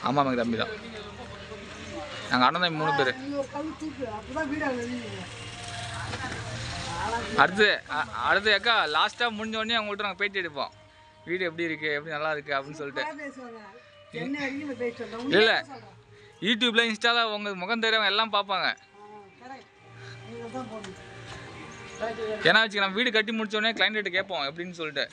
ஆமாம் தம்பி தான். நாங்கள் அண்ணன் தம்பி 3 பேர். அடுத்து அக்கா லாஸ்ட்டாக முடிஞ்சோடனே அவங்கள்ட்ட நாங்கள் பேட்டி எடுப்போம். வீடு எப்படி இருக்குது, எப்படி நல்லா இருக்குது அப்படின்னு சொல்லிட்டு. இல்லை யூடியூப்ல இன்ஸ்டாவில் உங்கள் முகம் தெரியாமல் எல்லாம் பார்ப்பாங்க. ஏன்னா வச்சுக்க நம்ம வீடு கட்டி முடிச்சோடனே கிளைண்ட்டு கேட்போம் எப்படின்னு சொல்லிட்டு.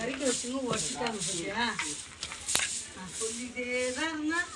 வரைக்கும் வச்சுங்க ஒட்டிட்டாங்க சொல்லியா? நான் சொல்லிட்டே தான் இருந்தேன்.